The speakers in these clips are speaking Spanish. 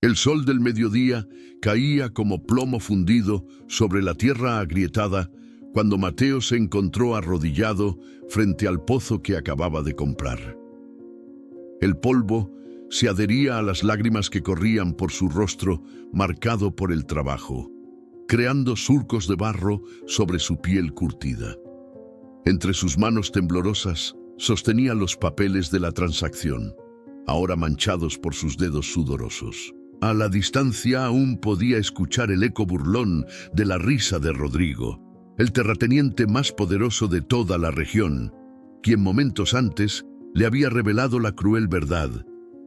El sol del mediodía caía como plomo fundido sobre la tierra agrietada cuando Mateo se encontró arrodillado frente al pozo que acababa de comprar. El polvo se adhería a las lágrimas que corrían por su rostro marcado por el trabajo, creando surcos de barro sobre su piel curtida. Entre sus manos temblorosas sostenía los papeles de la transacción, ahora manchados por sus dedos sudorosos. A la distancia aún podía escuchar el eco burlón de la risa de Rodrigo, el terrateniente más poderoso de toda la región, quien momentos antes le había revelado la cruel verdad.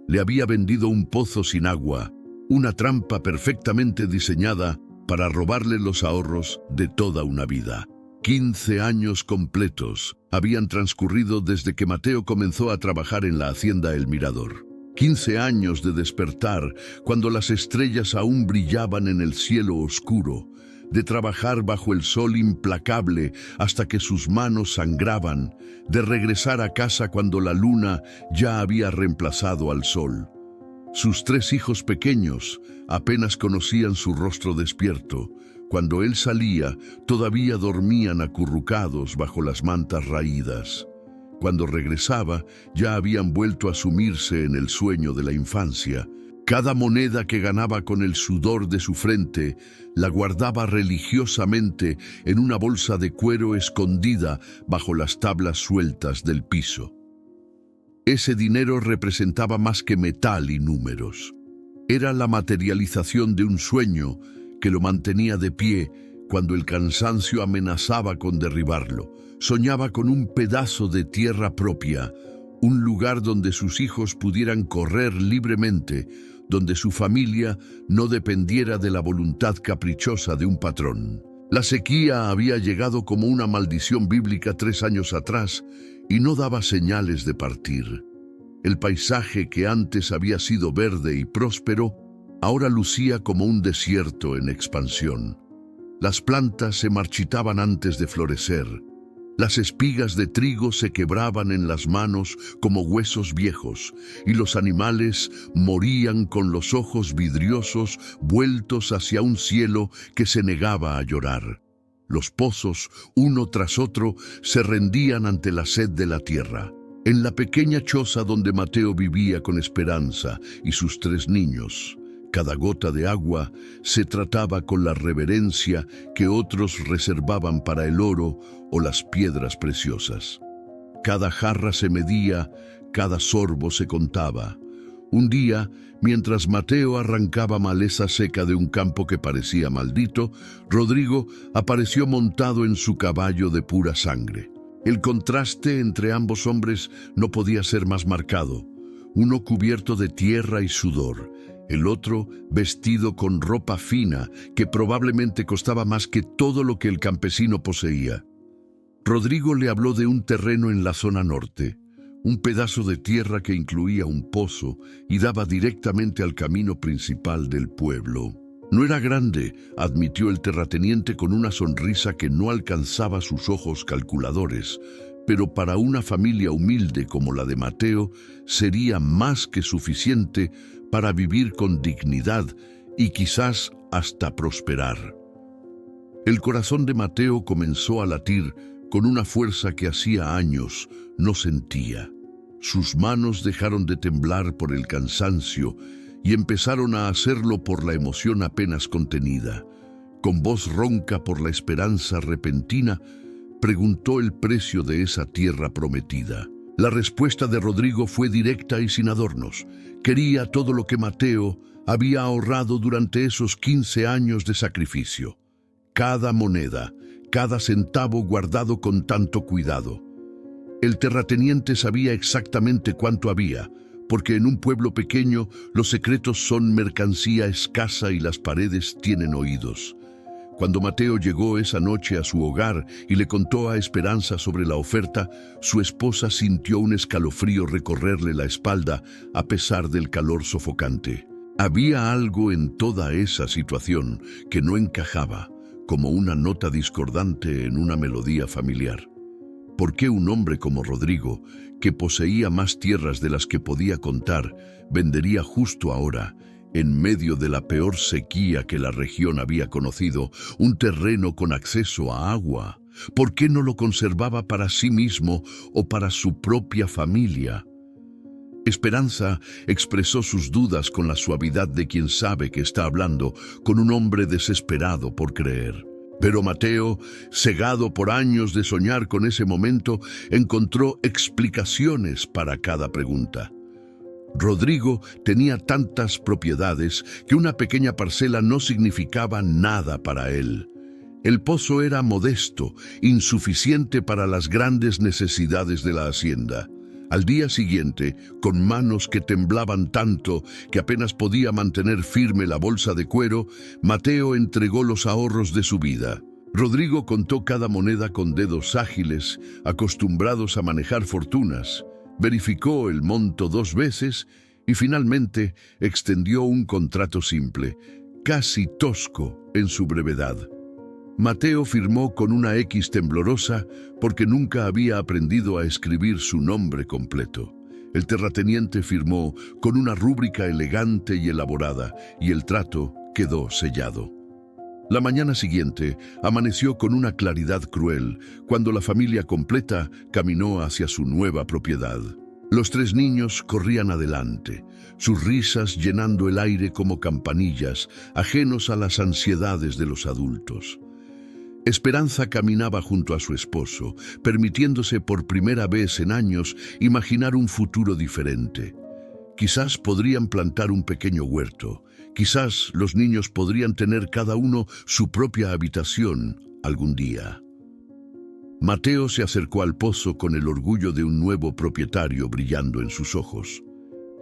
Le había vendido un pozo sin agua, una trampa perfectamente diseñada para robarle los ahorros de toda una vida. 15 años completos habían transcurrido desde que Mateo comenzó a trabajar en la hacienda El Mirador. 15 años de despertar cuando las estrellas aún brillaban en el cielo oscuro, de trabajar bajo el sol implacable hasta que sus manos sangraban, de regresar a casa cuando la luna ya había reemplazado al sol. Sus 3 hijos pequeños apenas conocían su rostro despierto. Cuando él salía, todavía dormían acurrucados bajo las mantas raídas. Cuando regresaba, ya habían vuelto a sumirse en el sueño de la infancia. Cada moneda que ganaba con el sudor de su frente, la guardaba religiosamente en una bolsa de cuero escondida bajo las tablas sueltas del piso. Ese dinero representaba más que metal y números. Era la materialización de un sueño que lo mantenía de pie cuando el cansancio amenazaba con derribarlo. Soñaba con un pedazo de tierra propia, un lugar donde sus hijos pudieran correr libremente, donde su familia no dependiera de la voluntad caprichosa de un patrón. La sequía había llegado como una maldición bíblica 3 años atrás y no daba señales de partir. El paisaje que antes había sido verde y próspero, ahora lucía como un desierto en expansión. Las plantas se marchitaban antes de florecer. Las espigas de trigo se quebraban en las manos como huesos viejos, y los animales morían con los ojos vidriosos vueltos hacia un cielo que se negaba a llorar. Los pozos, uno tras otro, se rendían ante la sed de la tierra. En la pequeña choza donde Mateo vivía con Esperanza y sus 3 niños, cada gota de agua se trataba con la reverencia que otros reservaban para el oro o las piedras preciosas. Cada jarra se medía, cada sorbo se contaba. Un día, mientras Mateo arrancaba maleza seca de un campo que parecía maldito, Rodrigo apareció montado en su caballo de pura sangre. El contraste entre ambos hombres no podía ser más marcado. Uno cubierto de tierra y sudor, el otro vestido con ropa fina que probablemente costaba más que todo lo que el campesino poseía. Rodrigo le habló de un terreno en la zona norte, un pedazo de tierra que incluía un pozo y daba directamente al camino principal del pueblo. No era grande, admitió el terrateniente con una sonrisa que no alcanzaba sus ojos calculadores, pero para una familia humilde como la de Mateo sería más que suficiente para vivir con dignidad y quizás hasta prosperar. El corazón de Mateo comenzó a latir con una fuerza que hacía años no sentía. Sus manos dejaron de temblar por el cansancio y empezaron a hacerlo por la emoción apenas contenida. Con voz ronca por la esperanza repentina, preguntó el precio de esa tierra prometida. La respuesta de Rodrigo fue directa y sin adornos. Quería todo lo que Mateo había ahorrado durante esos 15 años de sacrificio. Cada moneda, cada centavo guardado con tanto cuidado. El terrateniente sabía exactamente cuánto había, porque en un pueblo pequeño los secretos son mercancía escasa y las paredes tienen oídos. Cuando Mateo llegó esa noche a su hogar y le contó a Esperanza sobre la oferta, su esposa sintió un escalofrío recorrerle la espalda a pesar del calor sofocante. Había algo en toda esa situación que no encajaba, como una nota discordante en una melodía familiar. ¿Por qué un hombre como Rodrigo, que poseía más tierras de las que podía contar, vendería justo ahora, En medio de la peor sequía que la región había conocido, un terreno con acceso a agua. ¿Por qué no lo conservaba para sí mismo o para su propia familia? Esperanza expresó sus dudas con la suavidad de quien sabe que está hablando con un hombre desesperado por creer. Pero Mateo, cegado por años de soñar con ese momento, encontró explicaciones para cada pregunta. Rodrigo tenía tantas propiedades que una pequeña parcela no significaba nada para él. El pozo era modesto, insuficiente para las grandes necesidades de la hacienda. Al día siguiente, con manos que temblaban tanto que apenas podía mantener firme la bolsa de cuero, Mateo entregó los ahorros de su vida. Rodrigo contó cada moneda con dedos ágiles, acostumbrados a manejar fortunas. Verificó el monto 2 veces y finalmente extendió un contrato simple, casi tosco en su brevedad. Mateo firmó con una X temblorosa porque nunca había aprendido a escribir su nombre completo. El terrateniente firmó con una rúbrica elegante y elaborada y el trato quedó sellado. La mañana siguiente amaneció con una claridad cruel cuando la familia completa caminó hacia su nueva propiedad. Los 3 niños corrían adelante, sus risas llenando el aire como campanillas, ajenos a las ansiedades de los adultos. Esperanza caminaba junto a su esposo, permitiéndose por primera vez en años imaginar un futuro diferente. Quizás podrían plantar un pequeño huerto, quizás los niños podrían tener cada uno su propia habitación algún día. Mateo se acercó al pozo con el orgullo de un nuevo propietario brillando en sus ojos.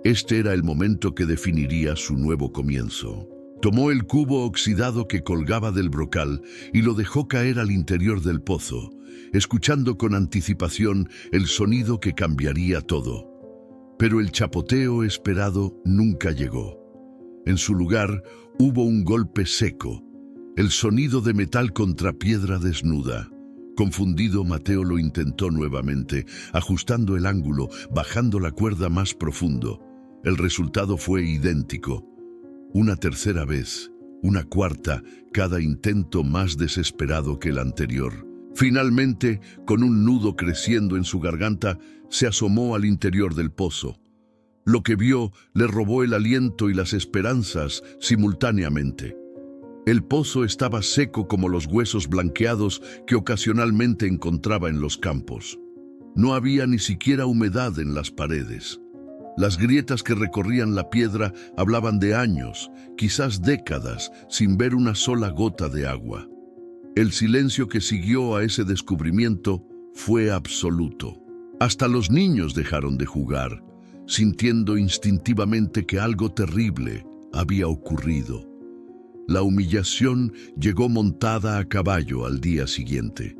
Este era el momento que definiría su nuevo comienzo. Tomó el cubo oxidado que colgaba del brocal y lo dejó caer al interior del pozo, escuchando con anticipación el sonido que cambiaría todo. Pero el chapoteo esperado nunca llegó. En su lugar hubo un golpe seco, el sonido de metal contra piedra desnuda. Confundido, Mateo lo intentó nuevamente, ajustando el ángulo, bajando la cuerda más profundo. El resultado fue idéntico. Una tercera vez, una cuarta, cada intento más desesperado que el anterior. Finalmente, con un nudo creciendo en su garganta, se asomó al interior del pozo. Lo que vio le robó el aliento y las esperanzas simultáneamente. El pozo estaba seco como los huesos blanqueados que ocasionalmente encontraba en los campos. No había ni siquiera humedad en las paredes. Las grietas que recorrían la piedra hablaban de años, quizás décadas, sin ver una sola gota de agua. El silencio que siguió a ese descubrimiento fue absoluto. Hasta los niños dejaron de jugar, sintiendo instintivamente que algo terrible había ocurrido. La humillación llegó montada a caballo al día siguiente.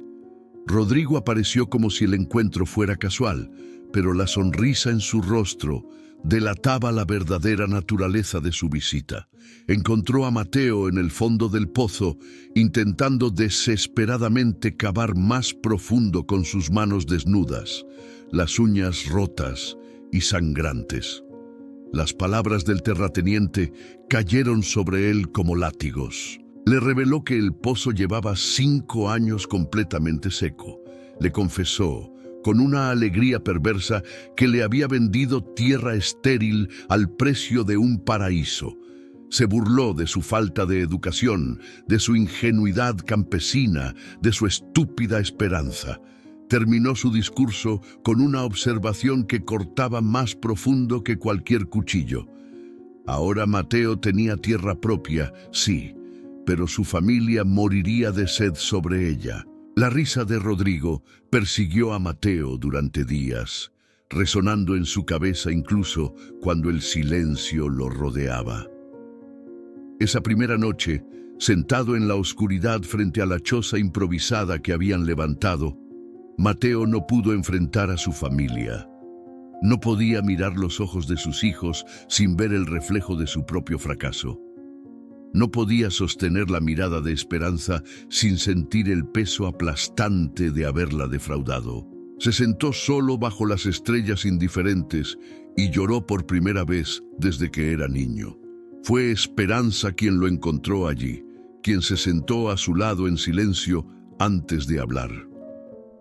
Rodrigo apareció como si el encuentro fuera casual, pero la sonrisa en su rostro delataba la verdadera naturaleza de su visita. Encontró a Mateo en el fondo del pozo, intentando desesperadamente cavar más profundo con sus manos desnudas, las uñas rotas y sangrantes. Las palabras del terrateniente cayeron sobre él como látigos. Le reveló que el pozo llevaba 5 años completamente seco. Le confesó, con una alegría perversa, que le había vendido tierra estéril al precio de un paraíso. Se burló de su falta de educación, de su ingenuidad campesina, de su estúpida esperanza. Terminó su discurso con una observación que cortaba más profundo que cualquier cuchillo. Ahora Mateo tenía tierra propia, sí, pero su familia moriría de sed sobre ella. La risa de Rodrigo persiguió a Mateo durante días, resonando en su cabeza incluso cuando el silencio lo rodeaba. Esa primera noche, sentado en la oscuridad frente a la choza improvisada que habían levantado, Mateo no pudo enfrentar a su familia. No podía mirar los ojos de sus hijos sin ver el reflejo de su propio fracaso. No podía sostener la mirada de Esperanza sin sentir el peso aplastante de haberla defraudado. Se sentó solo bajo las estrellas indiferentes y lloró por primera vez desde que era niño. Fue Esperanza quien lo encontró allí, quien se sentó a su lado en silencio antes de hablar.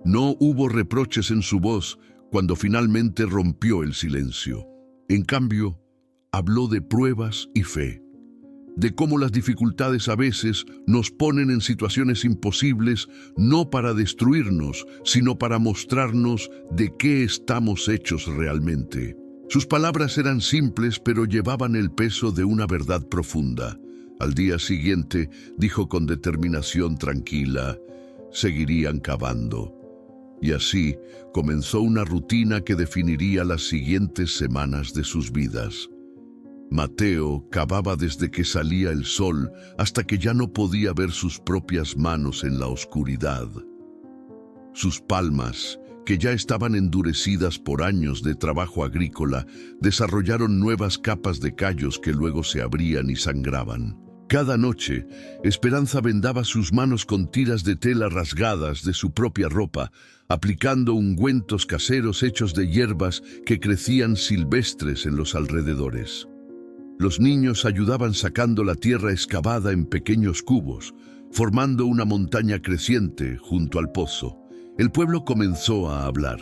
No hubo reproches en su voz cuando finalmente rompió el silencio. En cambio, habló de pruebas y fe, de cómo las dificultades a veces nos ponen en situaciones imposibles, no para destruirnos, sino para mostrarnos de qué estamos hechos realmente. Sus palabras eran simples, pero llevaban el peso de una verdad profunda. Al día siguiente, dijo con determinación tranquila, seguirían cavando. Y así comenzó una rutina que definiría las siguientes semanas de sus vidas. Mateo cavaba desde que salía el sol hasta que ya no podía ver sus propias manos en la oscuridad. Sus palmas, que ya estaban endurecidas por años de trabajo agrícola, desarrollaron nuevas capas de callos que luego se abrían y sangraban. Cada noche, Esperanza vendaba sus manos con tiras de tela rasgadas de su propia ropa, aplicando ungüentos caseros hechos de hierbas que crecían silvestres en los alrededores. Los niños ayudaban sacando la tierra excavada en pequeños cubos, formando una montaña creciente junto al pozo. El pueblo comenzó a hablar,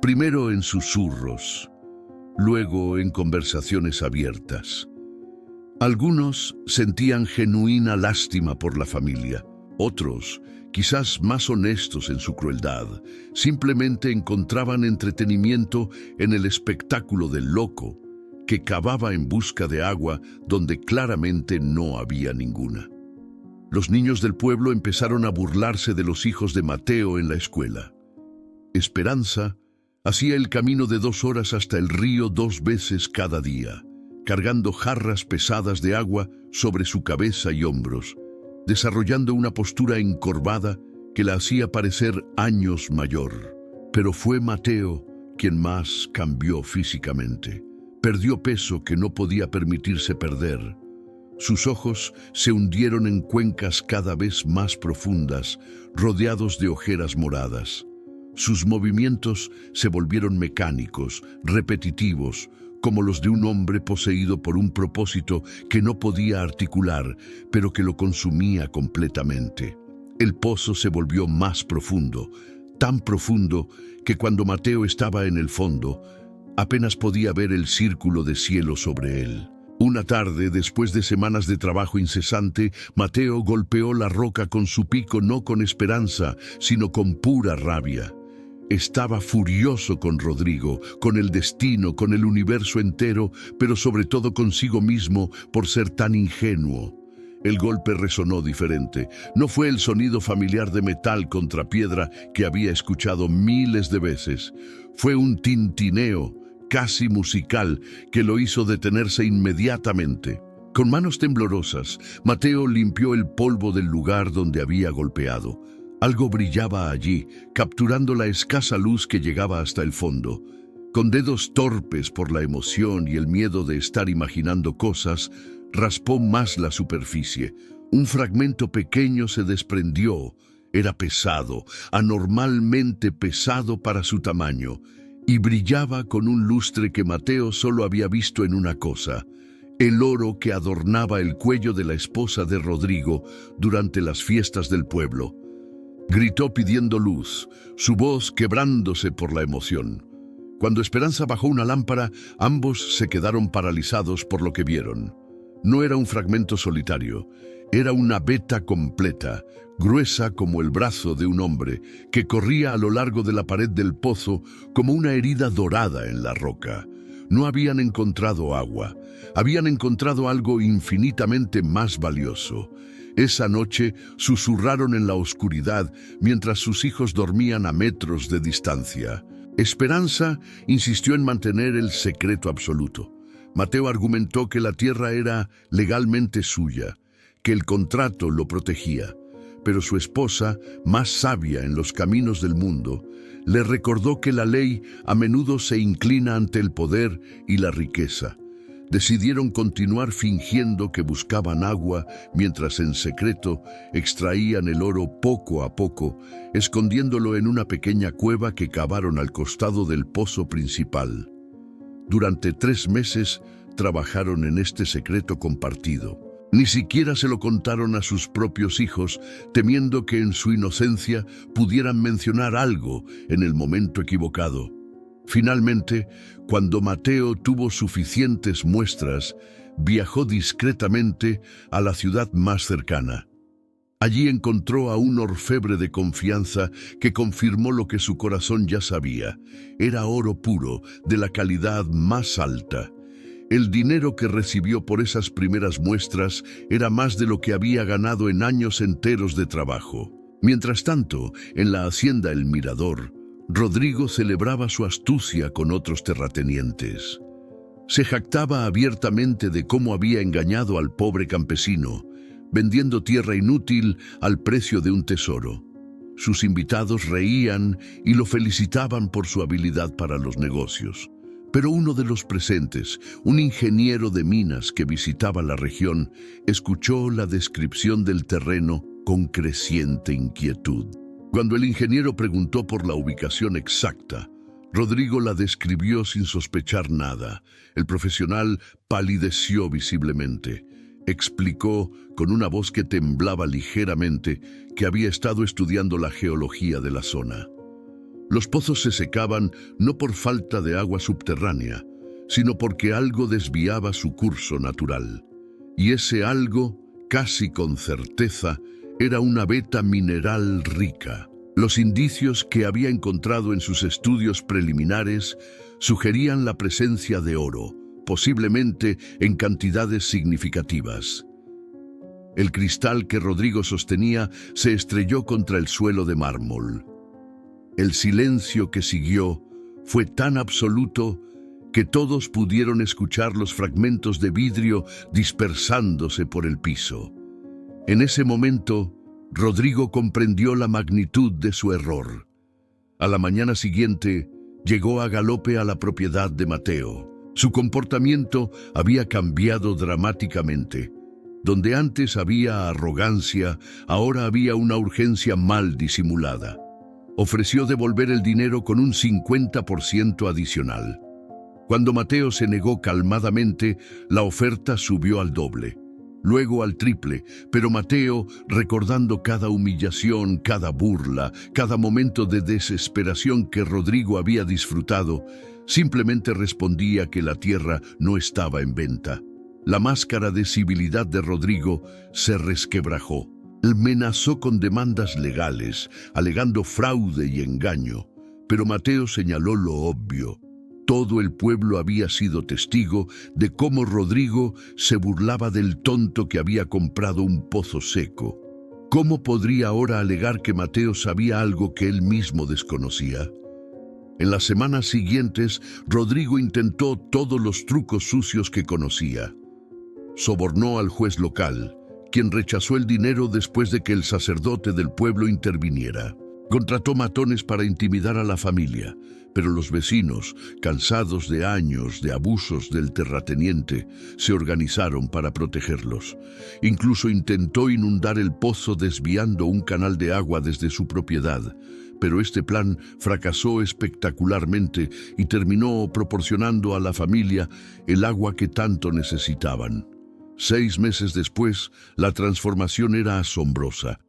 primero en susurros, luego en conversaciones abiertas. Algunos sentían genuina lástima por la familia, otros, quizás más honestos en su crueldad, simplemente encontraban entretenimiento en el espectáculo del loco, que cavaba en busca de agua donde claramente no había ninguna. Los niños del pueblo empezaron a burlarse de los hijos de Mateo en la escuela. Esperanza hacía el camino de 2 horas hasta el río 2 veces cada día, cargando jarras pesadas de agua sobre su cabeza y hombros, desarrollando una postura encorvada que la hacía parecer años mayor. Pero fue Mateo quien más cambió físicamente. Perdió peso que no podía permitirse perder. Sus ojos se hundieron en cuencas cada vez más profundas, rodeados de ojeras moradas. Sus movimientos se volvieron mecánicos, repetitivos, como los de un hombre poseído por un propósito que no podía articular, pero que lo consumía completamente. El pozo se volvió más profundo, tan profundo que cuando Mateo estaba en el fondo, apenas podía ver el círculo de cielo sobre él. Una tarde, después de semanas de trabajo incesante, Mateo golpeó la roca con su pico, no con esperanza, sino con pura rabia. Estaba furioso con Rodrigo, con el destino, con el universo entero, pero sobre todo consigo mismo por ser tan ingenuo. El golpe resonó diferente. No fue el sonido familiar de metal contra piedra que había escuchado miles de veces. Fue un tintineo, casi musical, que lo hizo detenerse inmediatamente. Con manos temblorosas, Mateo limpió el polvo del lugar donde había golpeado. Algo brillaba allí, capturando la escasa luz que llegaba hasta el fondo. Con dedos torpes por la emoción y el miedo de estar imaginando cosas, raspó más la superficie. Un fragmento pequeño se desprendió. Era pesado, anormalmente pesado para su tamaño, y brillaba con un lustre que Mateo solo había visto en una cosa: el oro que adornaba el cuello de la esposa de Rodrigo durante las fiestas del pueblo. Gritó pidiendo luz, su voz quebrándose por la emoción. Cuando Esperanza bajó una lámpara, ambos se quedaron paralizados por lo que vieron. No era un fragmento solitario, era una veta completa, gruesa como el brazo de un hombre, que corría a lo largo de la pared del pozo como una herida dorada en la roca. No habían encontrado agua, habían encontrado algo infinitamente más valioso. Esa noche susurraron en la oscuridad mientras sus hijos dormían a metros de distancia. Esperanza insistió en mantener el secreto absoluto. Mateo argumentó que la tierra era legalmente suya, que el contrato lo protegía, pero su esposa, más sabia en los caminos del mundo, le recordó que la ley a menudo se inclina ante el poder y la riqueza. Decidieron continuar fingiendo que buscaban agua mientras en secreto extraían el oro poco a poco, escondiéndolo en una pequeña cueva que cavaron al costado del pozo principal. Durante 3 meses trabajaron en este secreto compartido. Ni siquiera se lo contaron a sus propios hijos, temiendo que en su inocencia pudieran mencionar algo en el momento equivocado. Finalmente, cuando Mateo tuvo suficientes muestras, viajó discretamente a la ciudad más cercana. Allí encontró a un orfebre de confianza que confirmó lo que su corazón ya sabía. Era oro puro, de la calidad más alta. El dinero que recibió por esas primeras muestras era más de lo que había ganado en años enteros de trabajo. Mientras tanto, en la hacienda El Mirador, Rodrigo celebraba su astucia con otros terratenientes. Se jactaba abiertamente de cómo había engañado al pobre campesino, vendiendo tierra inútil al precio de un tesoro. Sus invitados reían y lo felicitaban por su habilidad para los negocios. Pero uno de los presentes, un ingeniero de minas que visitaba la región, escuchó la descripción del terreno con creciente inquietud. Cuando el ingeniero preguntó por la ubicación exacta, Rodrigo la describió sin sospechar nada. El profesional palideció visiblemente. Explicó con una voz que temblaba ligeramente que había estado estudiando la geología de la zona. Los pozos se secaban no por falta de agua subterránea, sino porque algo desviaba su curso natural. Y ese algo, casi con certeza, era una veta mineral rica. Los indicios que había encontrado en sus estudios preliminares sugerían la presencia de oro, posiblemente en cantidades significativas. El cristal que Rodrigo sostenía se estrelló contra el suelo de mármol. El silencio que siguió fue tan absoluto que todos pudieron escuchar los fragmentos de vidrio dispersándose por el piso. En ese momento, Rodrigo comprendió la magnitud de su error. A la mañana siguiente, llegó a galope a la propiedad de Mateo. Su comportamiento había cambiado dramáticamente. Donde antes había arrogancia, ahora había una urgencia mal disimulada. Ofreció devolver el dinero con un 50% adicional. Cuando Mateo se negó calmadamente, la oferta subió al doble, luego al triple, pero Mateo, recordando cada humillación, cada burla, cada momento de desesperación que Rodrigo había disfrutado, simplemente respondía que la tierra no estaba en venta. La máscara de civilidad de Rodrigo se resquebrajó. Amenazó con demandas legales, alegando fraude y engaño, pero Mateo señaló lo obvio. Todo el pueblo había sido testigo de cómo Rodrigo se burlaba del tonto que había comprado un pozo seco. ¿Cómo podría ahora alegar que Mateo sabía algo que él mismo desconocía? En las semanas siguientes, Rodrigo intentó todos los trucos sucios que conocía. Sobornó al juez local, quien rechazó el dinero después de que el sacerdote del pueblo interviniera. Contrató matones para intimidar a la familia, pero los vecinos, cansados de años de abusos del terrateniente, se organizaron para protegerlos. Incluso intentó inundar el pozo desviando un canal de agua desde su propiedad, pero este plan fracasó espectacularmente y terminó proporcionando a la familia el agua que tanto necesitaban. 6 meses después, la transformación era asombrosa.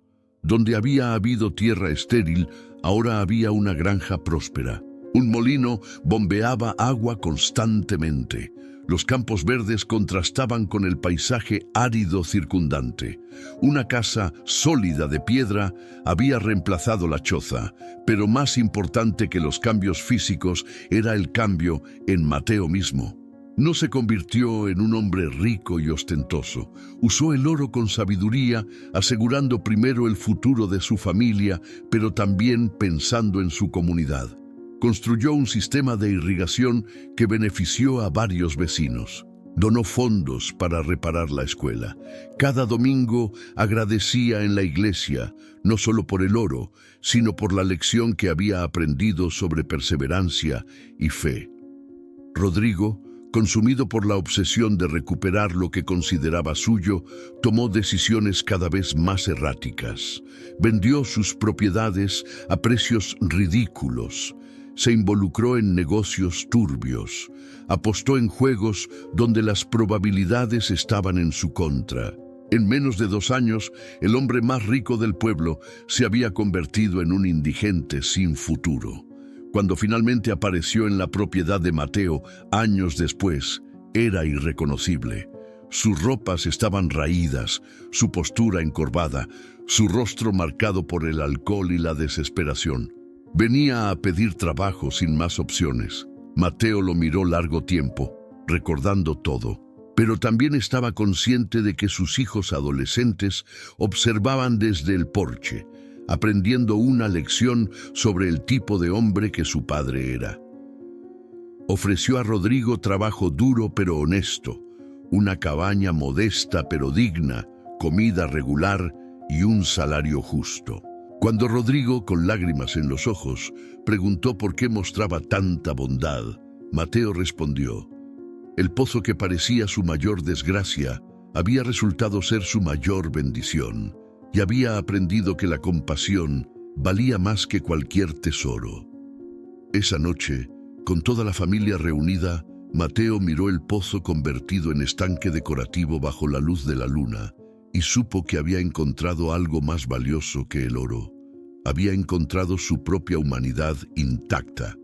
Donde había habido tierra estéril, ahora había una granja próspera. Un molino bombeaba agua constantemente. Los campos verdes contrastaban con el paisaje árido circundante. Una casa sólida de piedra había reemplazado la choza, pero más importante que los cambios físicos era el cambio en Mateo mismo. No se convirtió en un hombre rico y ostentoso. Usó el oro con sabiduría, asegurando primero el futuro de su familia, pero también pensando en su comunidad. Construyó un sistema de irrigación que benefició a varios vecinos. Donó fondos para reparar la escuela. Cada domingo agradecía en la iglesia, no solo por el oro, sino por la lección que había aprendido sobre perseverancia y fe. Rodrigo, consumido por la obsesión de recuperar lo que consideraba suyo, tomó decisiones cada vez más erráticas. Vendió sus propiedades a precios ridículos. Se involucró en negocios turbios, apostó en juegos donde las probabilidades estaban en su contra. En menos de 2 años, el hombre más rico del pueblo se había convertido en un indigente sin futuro. Cuando finalmente apareció en la propiedad de Mateo, años después, era irreconocible. Sus ropas estaban raídas, su postura encorvada, su rostro marcado por el alcohol y la desesperación. Venía a pedir trabajo sin más opciones. Mateo lo miró largo tiempo, recordando todo, pero también estaba consciente de que sus hijos adolescentes observaban desde el porche, aprendiendo una lección sobre el tipo de hombre que su padre era. Ofreció a Rodrigo trabajo duro pero honesto, una cabaña modesta pero digna, comida regular y un salario justo. Cuando Rodrigo, con lágrimas en los ojos, preguntó por qué mostraba tanta bondad, Mateo respondió: el pozo que parecía su mayor desgracia había resultado ser su mayor bendición, y había aprendido que la compasión valía más que cualquier tesoro. Esa noche, con toda la familia reunida, Mateo miró el pozo convertido en estanque decorativo bajo la luz de la luna y supo que había encontrado algo más valioso que el oro. Había encontrado su propia humanidad intacta.